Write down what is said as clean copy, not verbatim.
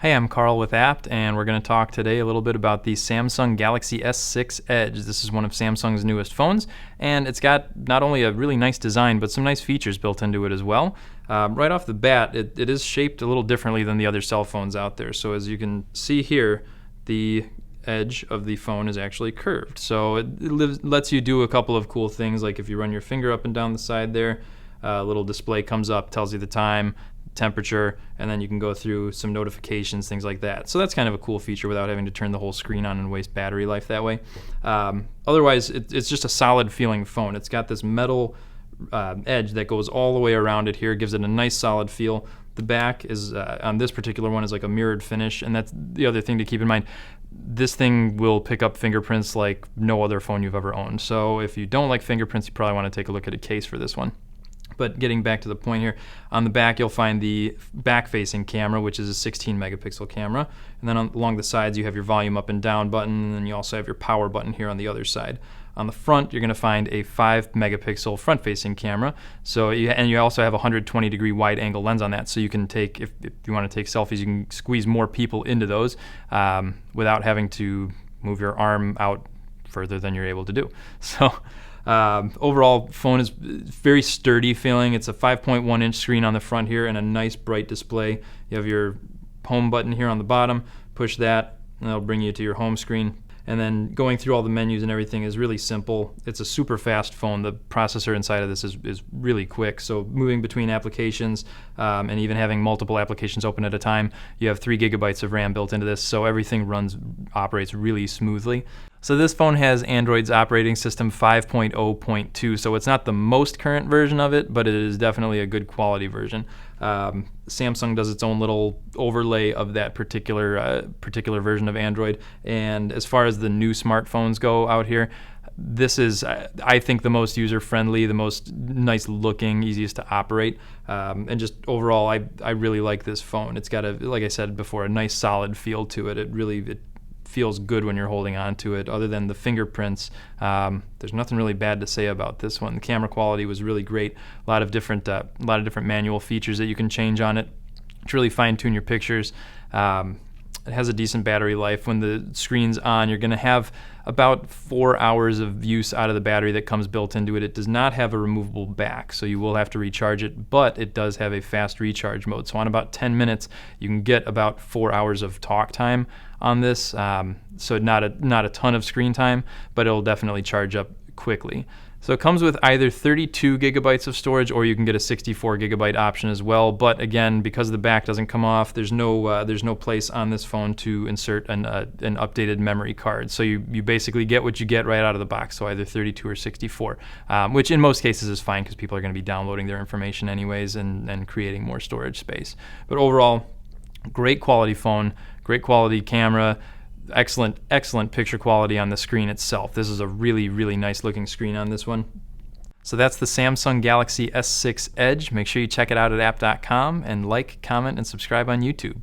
Hey, I'm Carl with Apt, and we're going to talk today a little bit about the Samsung Galaxy S6 Edge. This is one of Samsung's newest phones, and it's got not only a really nice design, but some nice features built into it as well. Right off the bat, it is shaped a little differently than the other cell phones out there. So as you can see here, the edge of the phone is actually curved. So it lets you do a couple of cool things, like if you run your finger up and down the side there, a little display comes up, tells you the time, temperature, and then you can go through some notifications, things like that. So that's kind of a cool feature without having to turn the whole screen on and waste battery life that way. Otherwise, it's just a solid feeling phone. It's got this metal edge that goes all the way around it here, gives it a nice solid feel. The back is, on this particular one, is like a mirrored finish, and that's the other thing to keep in mind. This thing will pick up fingerprints like no other phone you've ever owned. So if you don't like fingerprints, you probably want to take a look at a case for this one. But getting back to the point here, on the back you'll find the back-facing camera, which is a 16 megapixel camera. And then along the sides you have your volume up and down button, and then you also have your power button here on the other side. On the front you're going to find a 5 megapixel front-facing camera. So you also have a 120 degree wide angle lens on that, so you can take, if you want to take selfies, you can squeeze more people into those without having to move your arm out further than you're able to do. So overall, phone is very sturdy feeling. It's a 5.1 inch screen on the front here and a nice bright display. You have your home button here on the bottom. Push that and that'll bring you to your home screen. And then going through all the menus and everything is really simple. It's a super fast phone. The processor inside of this is really quick. So moving between applications and even having multiple applications open at a time, you have 3 gigabytes of RAM built into this, so everything operates really smoothly. So this phone has Android's operating system 5.0.2, so it's not the most current version of it, but it is definitely a good quality version. Samsung does its own little overlay of that particular version of Android, and as far as the new smartphones go out here, this is, I think, the most user-friendly, the most nice-looking, easiest to operate, and just overall, I really like this phone. It's got like I said before, a nice solid feel to it. It feels good when you're holding on to it. Other than the fingerprints, there's nothing really bad to say about this one. The camera quality was really great. A lot of different manual features that you can change on it to really fine-tune your pictures. It has a decent battery life. When the screen's on, you're going to have about 4 hours of use out of the battery that comes built into it. It does not have a removable back, so you will have to recharge it, but it does have a fast recharge mode. So on about 10 minutes, you can get about 4 hours of talk time on this. So not a ton of screen time, but it'll definitely charge up quickly. So it comes with either 32 gigabytes of storage, or you can get a 64 gigabyte option as well. But again, because the back doesn't come off, there's no place on this phone to insert an updated memory card. So you basically get what you get right out of the box. So either 32 or 64, which in most cases is fine because people are going to be downloading their information anyways and creating more storage space. But overall, great quality phone, great quality camera. Excellent picture quality on the screen itself. This is a really nice looking screen on this one. So that's the Samsung Galaxy S6 Edge. Make sure you check it out at apt.com and like, comment, and subscribe on YouTube.